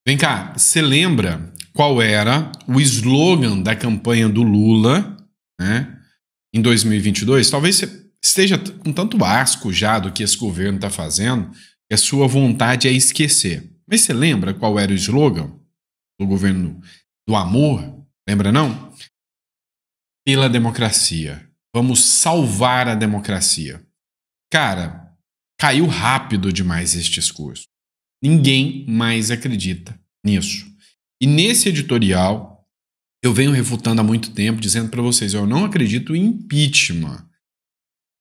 Vem cá, você lembra qual era o slogan da campanha do Lula, né, em 2022? Talvez você esteja com tanto asco já do que esse governo está fazendo que a sua vontade é esquecer. Mas você lembra qual era o slogan do governo do amor? Lembra não? Pela democracia. Vamos salvar a democracia. Cara, caiu rápido demais este discurso. Ninguém mais acredita nisso. E nesse editorial, eu venho refutando há muito tempo, dizendo para vocês, eu não acredito em impeachment.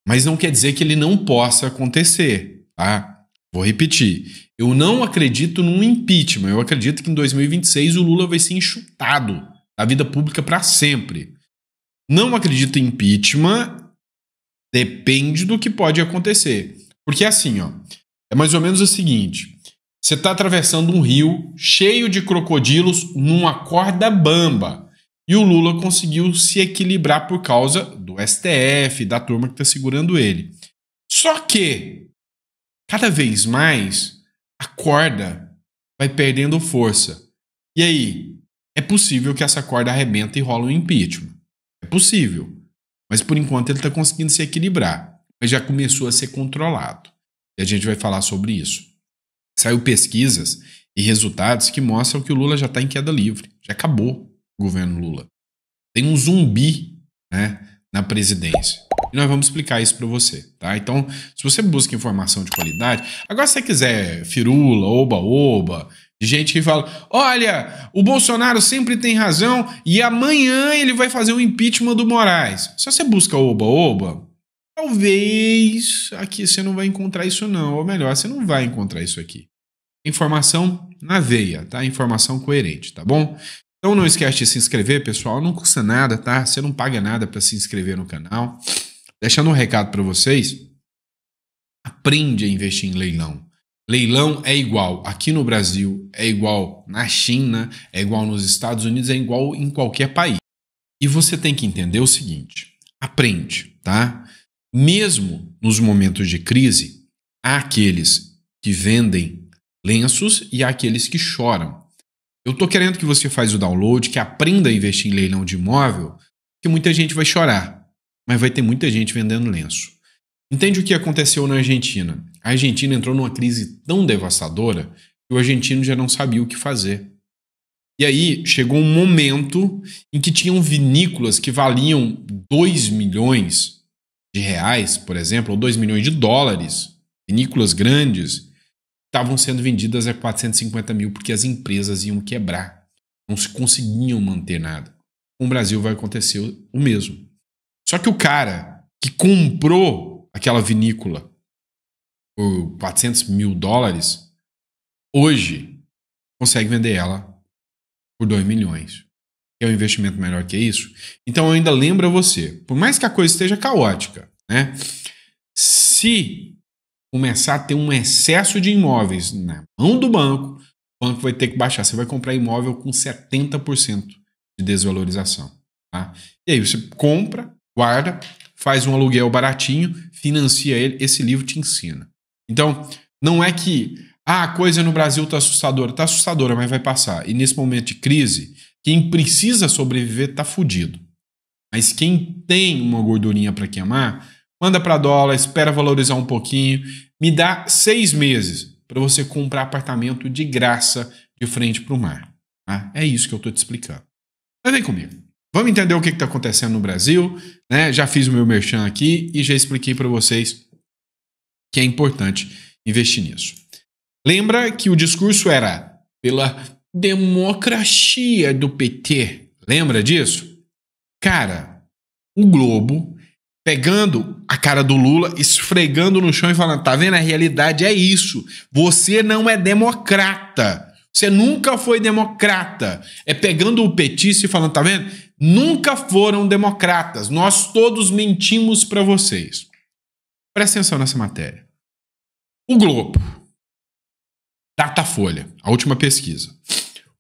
Mas não quer dizer que ele não possa acontecer, tá? Vou repetir. Eu não acredito num impeachment. Eu acredito que em 2026 o Lula vai ser enxutado da vida pública para sempre. Não acredito em impeachment, depende do que pode acontecer. Porque assim, ó, é mais ou menos o seguinte: você está atravessando um rio cheio de crocodilos numa corda bamba e o Lula conseguiu se equilibrar por causa do STF, da turma que está segurando ele. Só que, cada vez mais, a corda vai perdendo força. E aí, é possível que essa corda arrebente e rola um impeachment. É possível. Mas por enquanto ele está conseguindo se equilibrar. Mas já começou a ser controlado. E a gente vai falar sobre isso. Saiu pesquisas e resultados que mostram que o Lula já está em queda livre. Já acabou o governo Lula. Tem um zumbi, né, na presidência. E nós vamos explicar isso para você, tá? Então, se você busca informação de qualidade... Agora, se você quiser firula, oba-oba, de gente que fala, olha, o Bolsonaro sempre tem razão e amanhã ele vai fazer o impeachment do Moraes. Se você busca oba-oba, talvez aqui você não vai encontrar isso não. Ou melhor, você não vai encontrar isso aqui. Informação na veia, tá? Informação coerente, tá bom? Então não esquece de se inscrever, pessoal. Não custa nada, tá? Você não paga nada para se inscrever no canal. Deixando um recado para vocês. Aprende a investir em leilão. Leilão é igual aqui no Brasil, é igual na China, é igual nos Estados Unidos, é igual em qualquer país. E você tem que entender o seguinte: aprende, tá? Mesmo nos momentos de crise, há aqueles que vendem lenços e há aqueles que choram. Eu tô querendo que você faça o download, que aprenda a investir em leilão de imóvel, que muita gente vai chorar, mas vai ter muita gente vendendo lenço. Entende o que aconteceu na Argentina? A Argentina entrou numa crise tão devastadora que o argentino já não sabia o que fazer. E aí chegou um momento em que tinham vinícolas que valiam 2 milhões de reais, por exemplo, ou 2 milhões de dólares, vinícolas grandes, estavam sendo vendidas a 450 mil porque as empresas iam quebrar. Não se conseguiam manter nada. Com o Brasil vai acontecer o mesmo. Só que o cara que comprou aquela vinícola por 400 mil dólares, hoje consegue vender ela por 2 milhões. É um investimento melhor que isso? Então eu ainda lembro a você, por mais que a coisa esteja caótica, né? Se começar a ter um excesso de imóveis na mão do banco, o banco vai ter que baixar. Você vai comprar imóvel com 70% de desvalorização. Tá? E aí você compra, guarda, faz um aluguel baratinho, financia ele. Esse livro te ensina. Então, não é que a coisa no Brasil está assustadora. Está assustadora, mas vai passar. E nesse momento de crise, quem precisa sobreviver está fudido. Mas quem tem uma gordurinha para queimar, manda para dólar, espera valorizar um pouquinho, me dá 6 meses para você comprar apartamento de graça de frente para o mar. Tá? É isso que eu estou te explicando. Mas vem comigo. Vamos entender o que está acontecendo no Brasil, né? Já fiz o meu merchan aqui e já expliquei para vocês que é importante investir nisso. Lembra que o discurso era pela democracia do PT. Lembra disso? Cara, o Globo pegando a cara do Lula, esfregando no chão e falando, tá vendo? A realidade é isso. Você não é democrata. Você nunca foi democrata. É pegando o petista e falando, tá vendo? Nunca foram democratas. Nós todos mentimos para vocês. Presta atenção nessa matéria. O Globo. Datafolha, a última pesquisa.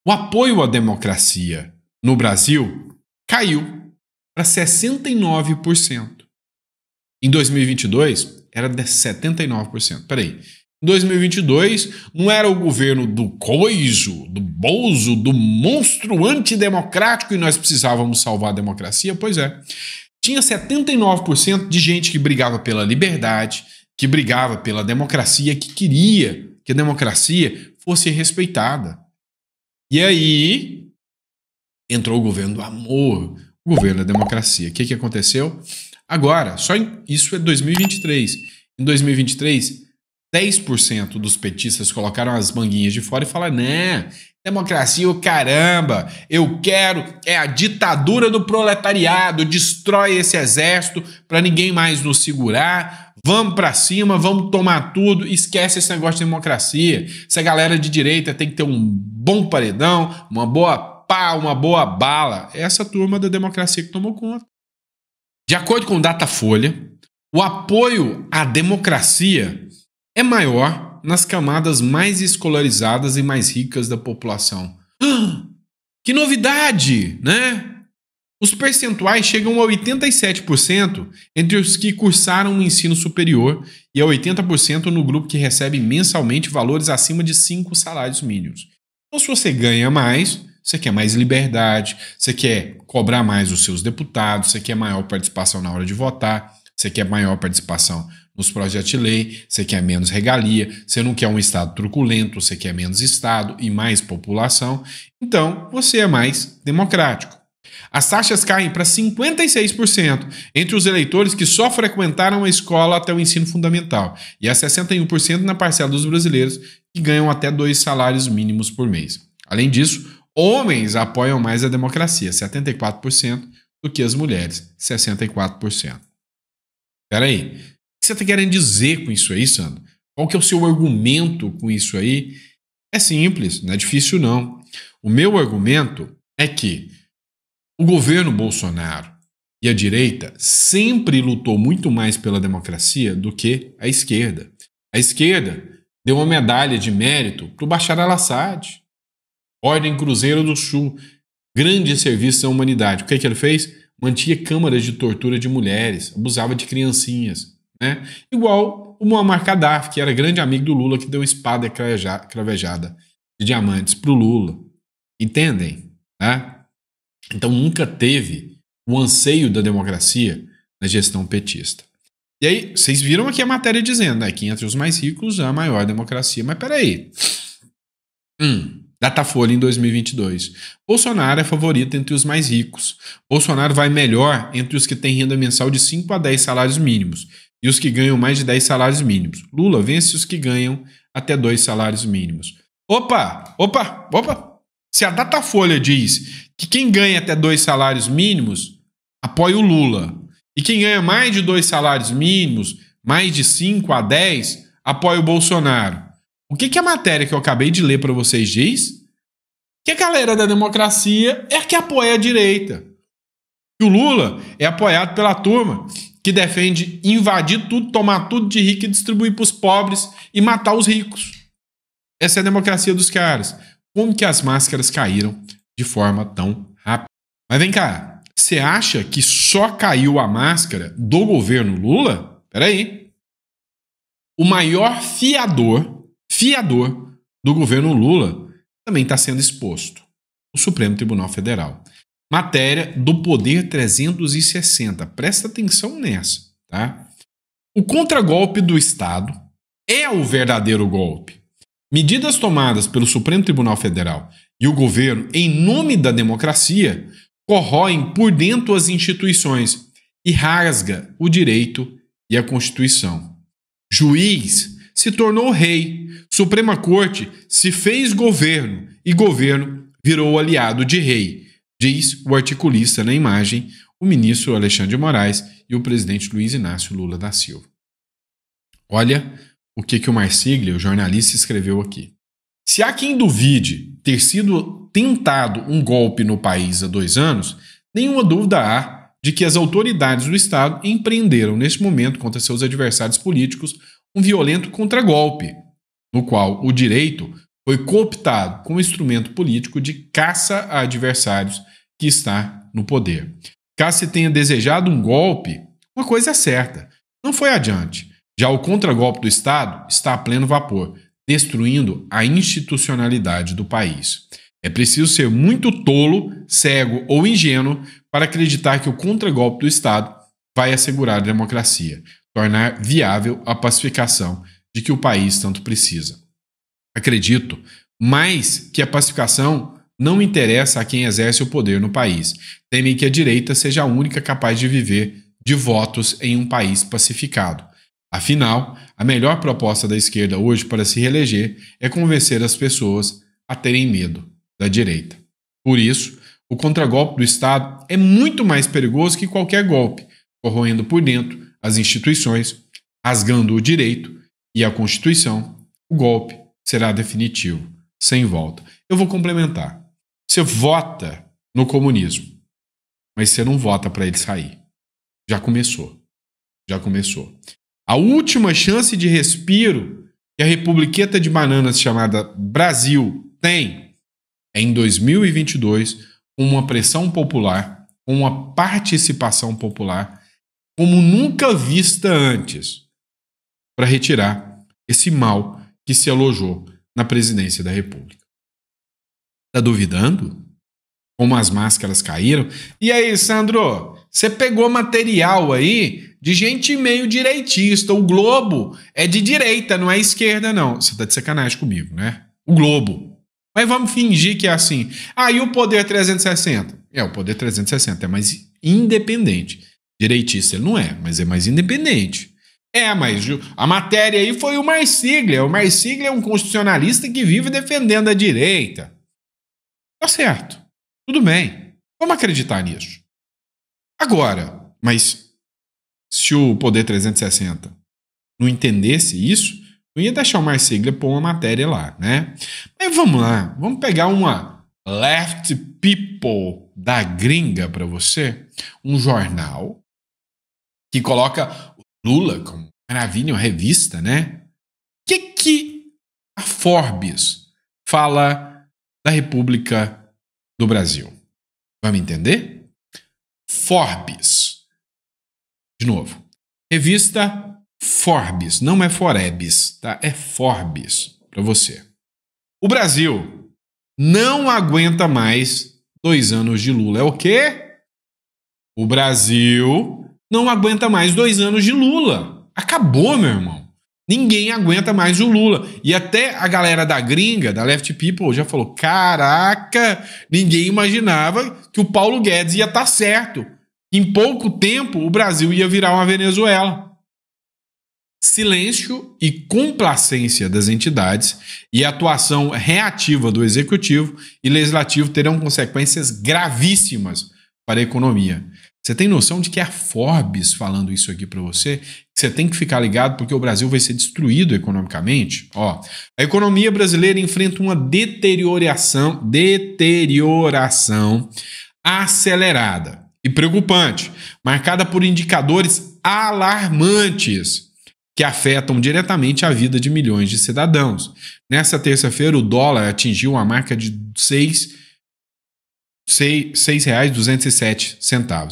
O apoio à democracia no Brasil caiu para 69%. Em 2022, era de 79%. Peraí, Em 2022, não era o governo do coiso, do Bozo, do monstro antidemocrático e nós precisávamos salvar a democracia? Pois é. Tinha 79% de gente que brigava pela liberdade, que brigava pela democracia, que queria que a democracia fosse respeitada. E aí entrou o governo do amor, o governo da democracia. O que aconteceu? Agora, isso é 2023. Em 2023, 10% dos petistas colocaram as manguinhas de fora e falaram: né, democracia, o caramba, eu quero, é a ditadura do proletariado, destrói esse exército para ninguém mais nos segurar, vamos para cima, vamos tomar tudo, esquece esse negócio de democracia, essa galera de direita tem que ter um bom paredão, uma boa pá, uma boa bala. É essa turma da democracia que tomou conta. De acordo com o Datafolha, o apoio à democracia é maior nas camadas mais escolarizadas e mais ricas da população. Que novidade, né? Os percentuais chegam a 87% entre os que cursaram o ensino superior e a 80% no grupo que recebe mensalmente valores acima de 5 salários mínimos. Então, se você ganha mais, você quer mais liberdade, você quer cobrar mais os seus deputados, você quer maior participação na hora de votar, você quer maior participação nos projetos de lei, você quer menos regalia, você não quer um Estado truculento, você quer menos Estado e mais população, então você é mais democrático. As taxas caem para 56% entre os eleitores que só frequentaram a escola até o ensino fundamental e a 61% na parcela dos brasileiros que ganham até 2 salários mínimos por mês. Além disso, homens apoiam mais a democracia, 74%, do que as mulheres, 64%. Espera aí, o que você está querendo dizer com isso aí, Sandro? Qual que é o seu argumento com isso aí? É simples, não é difícil não. O meu argumento é que o governo Bolsonaro e a direita sempre lutou muito mais pela democracia do que a esquerda. A esquerda deu uma medalha de mérito para o Bashar al-Assad. Ordem Cruzeiro do Sul, grande serviço à humanidade. O que ele fez? Mantinha câmaras de tortura de mulheres, abusava de criancinhas, né? Igual o Muammar Gaddafi, que era grande amigo do Lula, que deu espada cravejada de diamantes para o Lula. Entendem? Né? Então nunca teve o anseio da democracia na gestão petista. E aí, vocês viram aqui a matéria dizendo, né, que entre os mais ricos há a maior democracia. Mas peraí. Datafolha em 2022. Bolsonaro é favorito entre os mais ricos. Bolsonaro vai melhor entre os que têm renda mensal de 5 a 10 salários mínimos e os que ganham mais de 10 salários mínimos. Lula vence os que ganham até 2 salários mínimos. Opa! Se a Datafolha diz que quem ganha até 2 salários mínimos apoia o Lula e quem ganha mais de 2 salários mínimos, mais de 5 a 10, apoia o Bolsonaro. O que a matéria que eu acabei de ler para vocês diz? Que a galera da democracia é a que apoia a direita. Que o Lula é apoiado pela turma que defende invadir tudo, tomar tudo de rico e distribuir para os pobres e matar os ricos. Essa é a democracia dos caras. Como que as máscaras caíram de forma tão rápida? Mas vem cá, você acha que só caiu a máscara do governo Lula? Peraí. O maior fiador do governo Lula também está sendo exposto. O Supremo Tribunal Federal. Matéria do Poder 360. Presta atenção nessa, tá? O contragolpe do Estado é o verdadeiro golpe. Medidas tomadas pelo Supremo Tribunal Federal e o governo em nome da democracia corroem por dentro as instituições e rasga o direito e a Constituição. Juiz se tornou rei, Suprema Corte se fez governo e governo virou aliado de rei, diz o articulista na imagem, o ministro Alexandre de Moraes e o presidente Luiz Inácio Lula da Silva. Olha o que o Marsiglia, o jornalista, escreveu aqui. Se há quem duvide ter sido tentado um golpe no país há 2 anos, nenhuma dúvida há de que as autoridades do Estado empreenderam neste momento contra seus adversários políticos um violento contragolpe, no qual o direito foi cooptado como instrumento político de caça a adversários que está no poder. Caso se tenha desejado um golpe, uma coisa é certa, não foi adiante. Já o contragolpe do Estado está a pleno vapor, destruindo a institucionalidade do país. É preciso ser muito tolo, cego ou ingênuo para acreditar que o contragolpe do Estado vai assegurar a democracia, tornar viável a pacificação de que o país tanto precisa. Acredito mais que a pacificação não interessa a quem exerce o poder no país. Temem que a direita seja a única capaz de viver de votos em um país pacificado. Afinal, a melhor proposta da esquerda hoje para se reeleger é convencer as pessoas a terem medo da direita. Por isso, o contragolpe do Estado é muito mais perigoso que qualquer golpe, corroendo por dentro as instituições, rasgando o direito e a Constituição. O golpe será definitivo, sem volta. Eu vou complementar. Você vota no comunismo, mas você não vota para ele sair. Já começou. Já começou. A última chance de respiro que a republiqueta de bananas chamada Brasil tem é em 2022, com uma pressão popular, com uma participação popular, como nunca vista antes, para retirar esse mal que se alojou na presidência da República. Tá duvidando? Como as máscaras caíram? E aí, Sandro, você pegou material aí de gente meio direitista. O Globo é de direita, não é esquerda, não. Você tá de sacanagem comigo, né? O Globo. Mas vamos fingir que é assim. Ah, e o Poder 360? O Poder 360 é mais independente. Direitista ele não é, mas é mais independente. Mas a matéria aí foi o Marsiglia. O Marsiglia é um constitucionalista que vive defendendo a direita. Tá certo. Tudo bem. Vamos acreditar nisso. Agora, mas se o Poder 360 não entendesse isso, não ia deixar o Marsiglia pôr uma matéria lá, né? Mas vamos lá. Vamos pegar uma Left People da gringa para você. Um jornal que coloca Lula como maravilha, uma revista, né? O que a Forbes fala da República do Brasil? Vamos entender? Forbes. De novo. Revista Forbes. Não é Forebes, tá? É Forbes para você. O Brasil não aguenta mais 2 anos de Lula. É o quê? O Brasil não aguenta mais 2 anos de Lula. Acabou, meu irmão. Ninguém aguenta mais o Lula. E até a galera da gringa, da Left People, já falou, caraca, ninguém imaginava que o Paulo Guedes ia estar certo. Em pouco tempo, o Brasil ia virar uma Venezuela. Silêncio e complacência das entidades e atuação reativa do Executivo e Legislativo terão consequências gravíssimas para a economia. Você tem noção de que é a Forbes falando isso aqui para você? Você tem que ficar ligado porque o Brasil vai ser destruído economicamente. A economia brasileira enfrenta uma deterioração acelerada e preocupante, marcada por indicadores alarmantes que afetam diretamente a vida de milhões de cidadãos. Nessa terça-feira, o dólar atingiu a marca de R$ 6,207,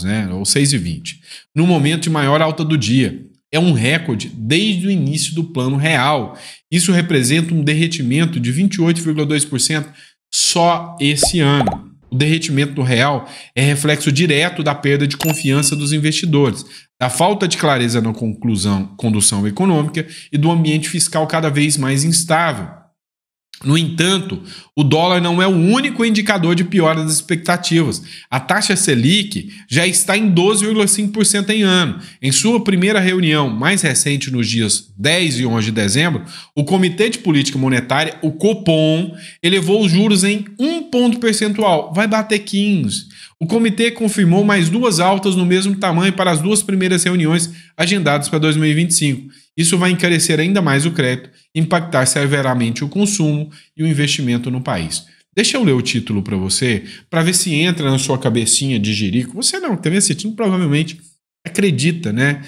né? Ou 6,20, no momento de maior alta do dia. É um recorde desde o início do Plano Real. Isso representa um derretimento de 28,2% só esse ano. O derretimento do real é reflexo direto da perda de confiança dos investidores, da falta de clareza na condução econômica e do ambiente fiscal cada vez mais instável. No entanto, o dólar não é o único indicador de piora das expectativas. A taxa Selic já está em 12,5% em ano. Em sua primeira reunião mais recente, nos dias 10 e 11 de dezembro, o Comitê de Política Monetária, o Copom, elevou os juros em 1 ponto percentual. Vai bater 15. O comitê confirmou mais 2 altas no mesmo tamanho para as 2 primeiras reuniões agendadas para 2025. Isso vai encarecer ainda mais o crédito, impactar severamente o consumo e o investimento no país. Deixa eu ler o título para você, para ver se entra na sua cabecinha de jirico. Você não, também assistindo, provavelmente acredita, né?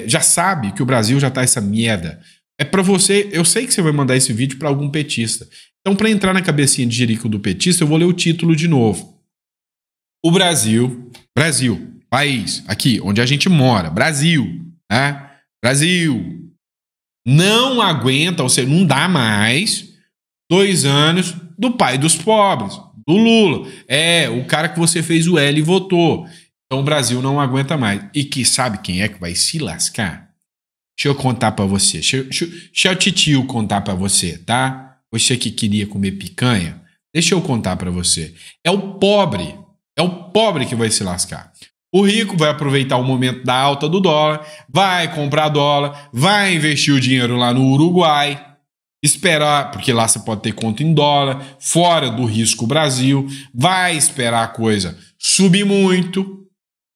Já sabe que o Brasil já tá essa merda. É para você, eu sei que você vai mandar esse vídeo para algum petista. Então, para entrar na cabecinha de jirico do petista, eu vou ler o título de novo. O Brasil, país, aqui, onde a gente mora, Brasil, né? Brasil, Não aguenta, ou seja, não dá mais 2 anos do pai dos pobres, do Lula. É, o cara que você fez o L e votou. Então o Brasil não aguenta mais. E que sabe quem é que vai se lascar? Deixa eu contar pra você. Deixa o titio contar pra você, tá? Você que queria comer picanha, deixa eu contar pra você. É o pobre que vai se lascar. O rico vai aproveitar o momento da alta do dólar, vai comprar dólar, vai investir o dinheiro lá no Uruguai, esperar, porque lá você pode ter conta em dólar, fora do risco Brasil, vai esperar a coisa subir muito,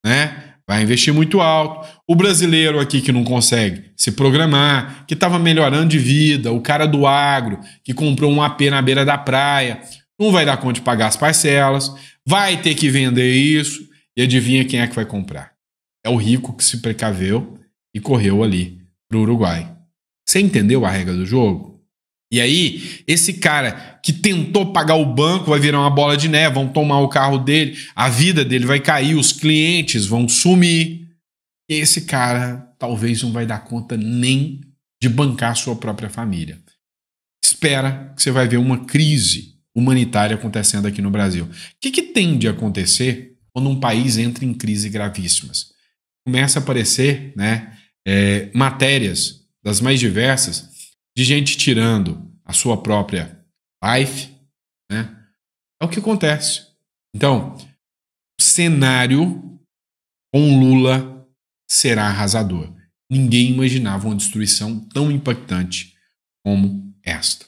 né? Vai investir muito alto. O brasileiro aqui que não consegue se programar, que estava melhorando de vida, o cara do agro que comprou um AP na beira da praia, não vai dar conta de pagar as parcelas, vai ter que vender isso. E adivinha quem é que vai comprar? É o rico que se precaveu e correu ali pro Uruguai. Você entendeu a regra do jogo? E aí, esse cara que tentou pagar o banco vai virar uma bola de neve, vão tomar o carro dele, a vida dele vai cair, os clientes vão sumir. E esse cara talvez não vai dar conta nem de bancar a sua própria família. Espera que você vai ver uma crise humanitária acontecendo aqui no Brasil. O que tende a acontecer quando um país entra em crise gravíssimas? Começa a aparecer, né, matérias das mais diversas de gente tirando a sua própria life, né? É o que acontece. Então, o cenário com Lula será arrasador. Ninguém imaginava uma destruição tão impactante como esta.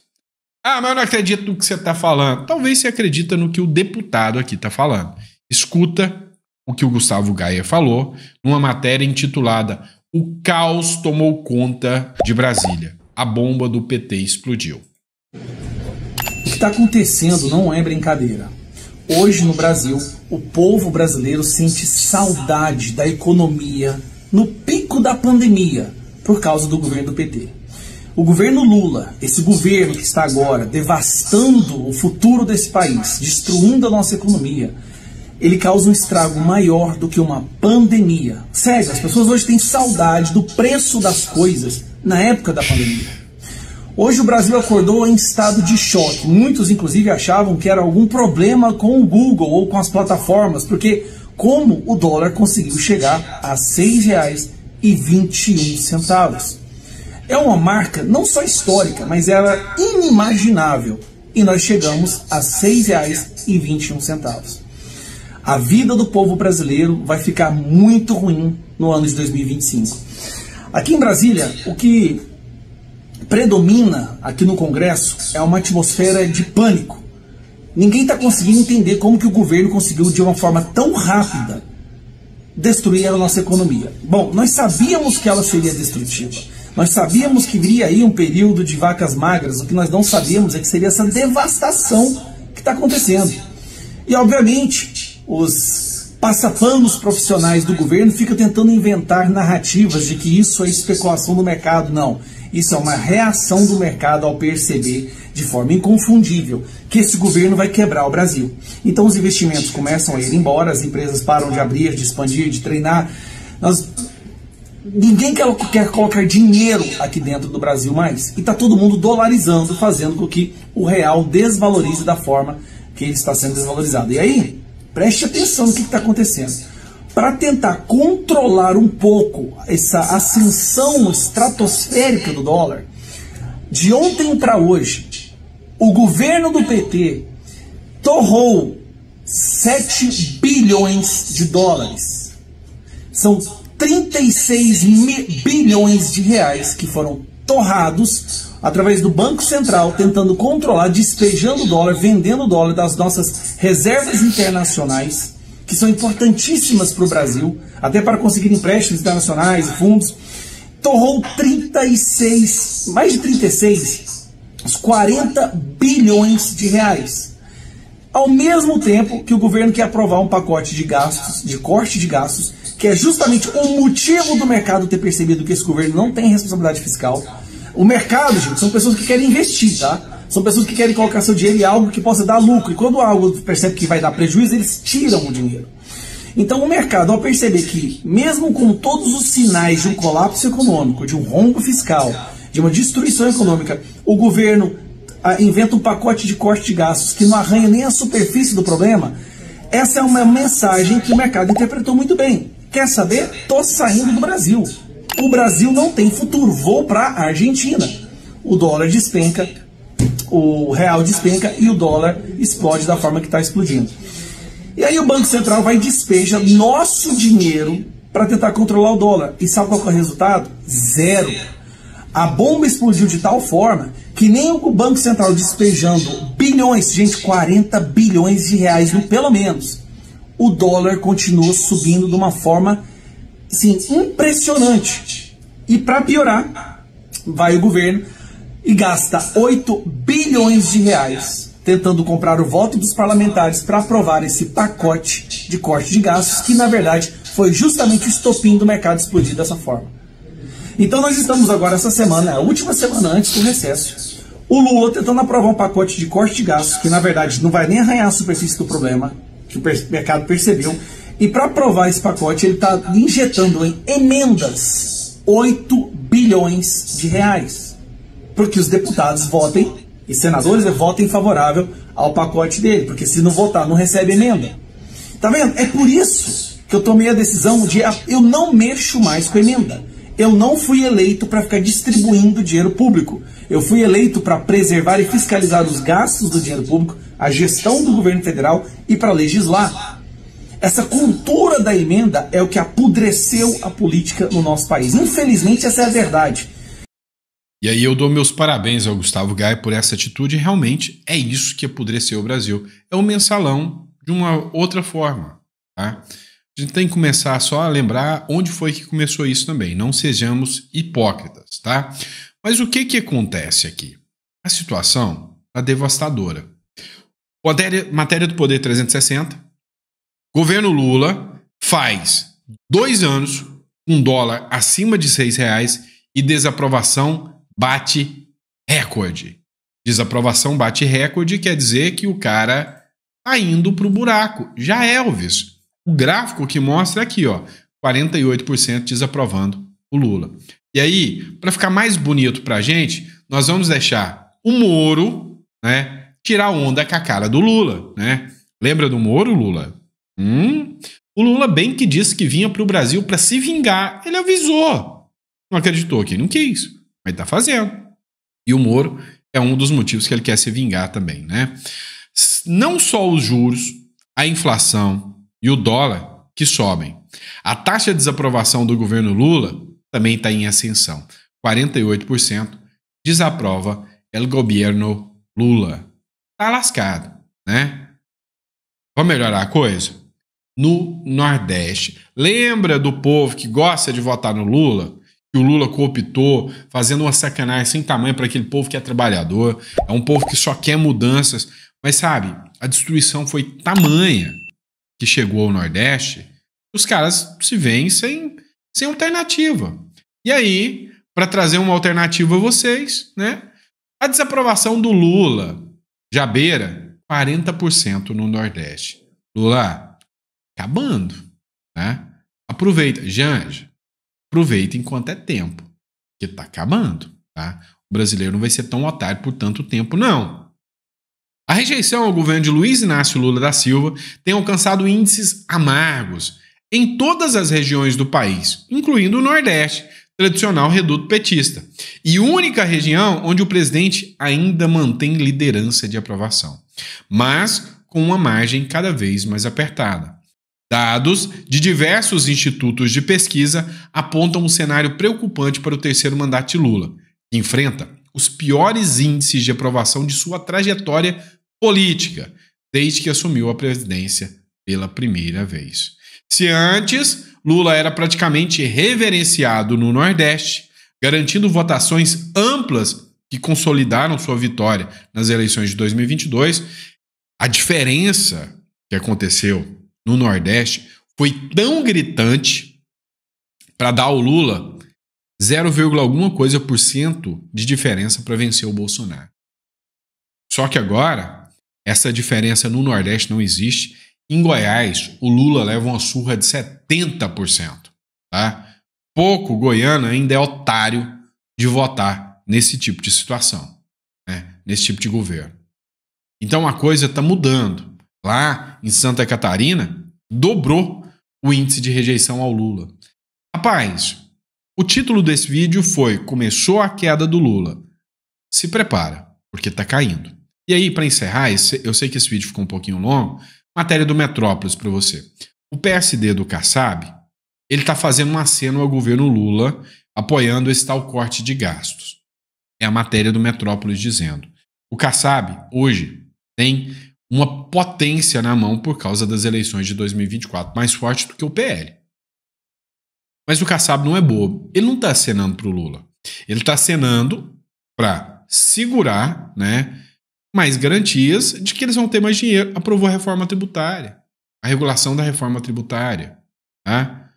Ah, mas eu não acredito no que você está falando. Talvez você acredita no que o deputado aqui está falando. Escuta o que o Gustavo Gaia falou numa matéria intitulada "O caos tomou conta de Brasília. A bomba do PT explodiu". O que está acontecendo não é brincadeira. Hoje no Brasil, o povo brasileiro sente saudade da economia no pico da pandemia por causa do governo do PT. O governo Lula, esse governo que está agora devastando o futuro desse país, destruindo a nossa economia, ele causa um estrago maior do que uma pandemia. Sério, as pessoas hoje têm saudade do preço das coisas na época da pandemia. Hoje o Brasil acordou em estado de choque. Muitos, inclusive, achavam que era algum problema com o Google ou com as plataformas, porque como o dólar conseguiu chegar a R$ 6,21. É uma marca não só histórica, mas era inimaginável. E nós chegamos a R$ 6,21. A vida do povo brasileiro vai ficar muito ruim no ano de 2025. Aqui em Brasília, o que predomina aqui no Congresso é uma atmosfera de pânico. Ninguém está conseguindo entender como que o governo conseguiu, de uma forma tão rápida, destruir a nossa economia. Bom, nós sabíamos que ela seria destrutiva. Nós sabíamos que viria aí um período de vacas magras. O que nós não sabíamos é que seria essa devastação que está acontecendo. E, obviamente, os passapanos profissionais do governo ficam tentando inventar narrativas de que isso é especulação do mercado. Não, isso é uma reação do mercado ao perceber de forma inconfundível que esse governo vai quebrar o Brasil. Então os investimentos começam a ir embora, as empresas param de abrir, de expandir, de treinar. Ninguém quer colocar dinheiro aqui dentro do Brasil mais. E está todo mundo dolarizando, fazendo com que o real desvalorize da forma que ele está sendo desvalorizado. E aí, preste atenção no que está acontecendo. Para tentar controlar um pouco essa ascensão estratosférica do dólar, de ontem para hoje, o governo do PT torrou 7 bilhões de dólares. São 36 bilhões de reais que foram torrados através do Banco Central, tentando controlar, despejando o dólar, vendendo o dólar das nossas reservas internacionais, que são importantíssimas para o Brasil, até para conseguir empréstimos internacionais e fundos. Torrou mais de 36, uns 40 bilhões de reais. Ao mesmo tempo que o governo quer aprovar um pacote de gastos, de corte de gastos, que é justamente o motivo do mercado ter percebido que esse governo não tem responsabilidade fiscal. O mercado, gente, são pessoas que querem investir, tá? São pessoas que querem colocar seu dinheiro em algo que possa dar lucro. E quando algo percebe que vai dar prejuízo, eles tiram o dinheiro. Então o mercado, ao perceber que, mesmo com todos os sinais de um colapso econômico, de um rombo fiscal, de uma destruição econômica, o governo inventa um pacote de corte de gastos que não arranha nem a superfície do problema, essa é uma mensagem que o mercado interpretou muito bem. Quer saber? Tô saindo do Brasil. O Brasil não tem futuro, vou para a Argentina. O dólar despenca, o real despenca e o dólar explode da forma que está explodindo. E aí o Banco Central vai e despeja nosso dinheiro para tentar controlar o dólar. E sabe qual é o resultado? Zero. A bomba explodiu de tal forma que nem o Banco Central despejando bilhões, gente, 40 bilhões de reais, pelo menos, o dólar continua subindo de uma forma, assim, impressionante. E para piorar, vai o governo e gasta 8 bilhões de reais tentando comprar o voto dos parlamentares para aprovar esse pacote de corte de gastos, que na verdade foi justamente o estopim do mercado explodir dessa forma. Então nós estamos agora essa semana, a última semana antes do recesso, o Lula tentando aprovar um pacote de corte de gastos, que na verdade não vai nem arranhar a superfície do problema, que o mercado percebeu, e para aprovar esse pacote ele está injetando em emendas 8 bilhões de reais, porque os deputados votem, e senadores votem favorável ao pacote dele, porque se não votar não recebe emenda. Tá vendo? É por isso que eu tomei a decisão de eu não mexo mais com emenda. Eu não fui eleito para ficar distribuindo dinheiro público. Eu fui eleito para preservar e fiscalizar os gastos do dinheiro público, a gestão do governo federal e para legislar. Essa cultura da emenda é o que apodreceu a política no nosso país. Infelizmente, essa é a verdade. E aí eu dou meus parabéns ao Gustavo Gaia por essa atitude. Realmente é isso que apodreceu o Brasil. É um mensalão de uma outra forma, tá? A gente tem que começar só a lembrar onde foi que começou isso também. Não sejamos hipócritas, tá? Mas o que acontece aqui? A situação é devastadora. Matéria do Poder 360. Governo Lula faz 2 anos com dólar acima de R$6 e desaprovação bate recorde. Desaprovação bate recorde quer dizer que o cara tá indo pro buraco. Já Elvis. O gráfico que mostra aqui, ó, 48% desaprovando o Lula. E aí, para ficar mais bonito pra gente, nós vamos deixar o Moro, né, tirar onda com a cara do Lula, né? Lembra do Moro, Lula? O Lula bem que disse que vinha pro Brasil para se vingar. Ele avisou. Não acreditou que não quis, mas tá fazendo. E o Moro é um dos motivos que ele quer se vingar também, né? Não só os juros, a inflação e o dólar que sobem. A taxa de desaprovação do governo Lula também está em ascensão. 48% desaprova o governo Lula. Tá lascado, né? Vamos melhorar a coisa? No Nordeste. Lembra do povo que gosta de votar no Lula? Que o Lula cooptou, fazendo uma sacanagem sem tamanho para aquele povo que é trabalhador. É um povo que só quer mudanças. Mas sabe, a destruição foi tamanha que chegou ao Nordeste, os caras se veem sem alternativa. E aí, para trazer uma alternativa a vocês, né? A desaprovação do Lula já beira 40% no Nordeste. Lula, acabando, né? Aproveita, Janja, aproveita enquanto é tempo, porque tá acabando, tá? O brasileiro não vai ser tão otário por tanto tempo, não. A rejeição ao governo de Luiz Inácio Lula da Silva tem alcançado índices amargos em todas as regiões do país, incluindo o Nordeste, tradicional reduto petista, e única região onde o presidente ainda mantém liderança de aprovação, mas com uma margem cada vez mais apertada. Dados de diversos institutos de pesquisa apontam um cenário preocupante para o terceiro mandato de Lula, que enfrenta os piores índices de aprovação de sua trajetória política, desde que assumiu a presidência pela primeira vez. Se antes Lula era praticamente reverenciado no Nordeste, garantindo votações amplas que consolidaram sua vitória nas eleições de 2022, a diferença que aconteceu no Nordeste foi tão gritante para dar ao Lula 0, alguma coisa por cento de diferença para vencer o Bolsonaro. Só que agora, essa diferença no Nordeste não existe. Em Goiás, o Lula leva uma surra de 70%. Tá? Pouco goiano ainda é otário de votar nesse tipo de situação, né? Nesse tipo de governo. Então a coisa está mudando. Lá em Santa Catarina, dobrou o índice de rejeição ao Lula. Rapaz, o título desse vídeo foi "Começou a queda do Lula". Se prepara, porque está caindo. E aí, para encerrar, eu sei que esse vídeo ficou um pouquinho longo, matéria do Metrópolis para você. O PSD do Kassab, ele está fazendo um aceno ao governo Lula, apoiando esse tal corte de gastos. É a matéria do Metrópolis dizendo. O Kassab, hoje, tem uma potência na mão por causa das eleições de 2024, mais forte do que o PL. Mas o Kassab não é bobo. Ele não está acenando para o Lula. Ele está acenando para segurar, né, mais garantias de que eles vão ter mais dinheiro. Aprovou a reforma tributária, a regulação da reforma tributária. Tá?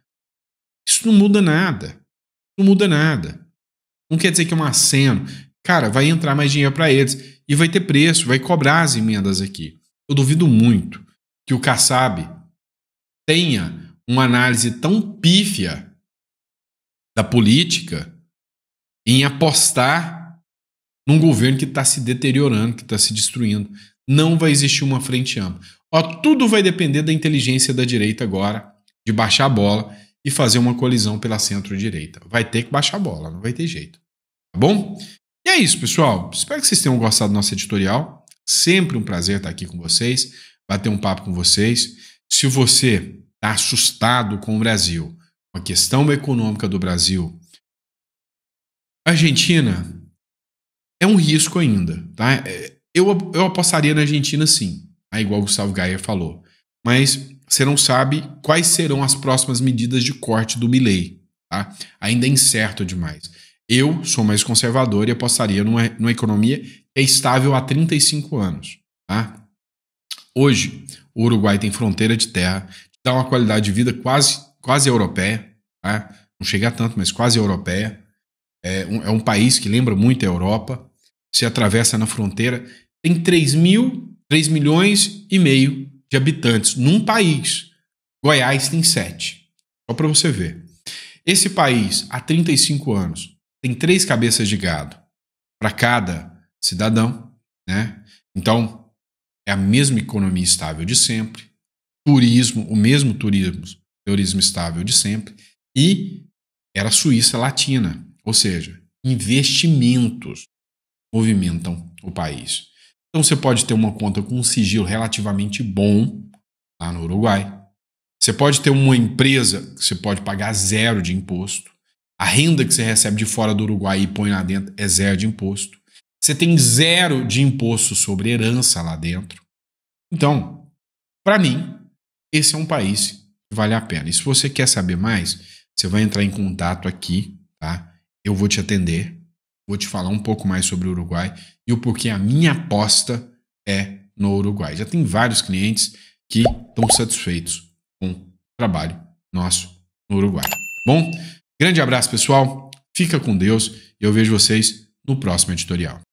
Isso não muda nada. Não muda nada. Não quer dizer que é um aceno. Cara, vai entrar mais dinheiro para eles. E vai ter preço, vai cobrar as emendas aqui. Eu duvido muito que o Kassab tenha uma análise tão pífia da política em apostar num governo que está se deteriorando, que está se destruindo. Não vai existir uma frente ampla. Ó, tudo vai depender da inteligência da direita agora, de baixar a bola e fazer uma colisão pela centro-direita. Vai ter que baixar a bola, não vai ter jeito. Tá bom? E é isso, pessoal. Espero que vocês tenham gostado do nosso editorial. Sempre um prazer estar aqui com vocês, bater um papo com vocês. Se você está assustado com o Brasil, com a questão econômica do Brasil, a Argentina é um risco ainda, tá? Eu apostaria na Argentina sim, igual o Gustavo Gaia falou. Mas você não sabe quais serão as próximas medidas de corte do Milei, tá? Ainda é incerto demais. Eu sou mais conservador e apostaria numa economia que é estável há 35 anos. Tá? Hoje, o Uruguai tem fronteira de terra, dá uma qualidade de vida quase europeia. Tá? Não chega a tanto, mas quase europeia. É um país que lembra muito a Europa. Se atravessa na fronteira. Tem 3 milhões e meio de habitantes num país. Goiás tem 7. Só para você ver. Esse país, há 35 anos, tem 3 cabeças de gado para cada cidadão, né? Então, é a mesma economia estável de sempre, o mesmo turismo estável de sempre, e era a Suíça Latina, ou seja, investimentos movimentam o país. Então, você pode ter uma conta com um sigilo relativamente bom lá no Uruguai. Você pode ter uma empresa que você pode pagar 0 de imposto. A renda que você recebe de fora do Uruguai e põe lá dentro é 0 de imposto. Você tem 0 de imposto sobre herança lá dentro. Então, para mim, esse é um país que vale a pena. E se você quer saber mais, você vai entrar em contato aqui, tá? Eu vou te atender, vou te falar um pouco mais sobre o Uruguai e o porquê a minha aposta é no Uruguai. Já tem vários clientes que estão satisfeitos com o trabalho nosso no Uruguai. Tá bom? Grande abraço, pessoal. Fica com Deus e eu vejo vocês no próximo editorial.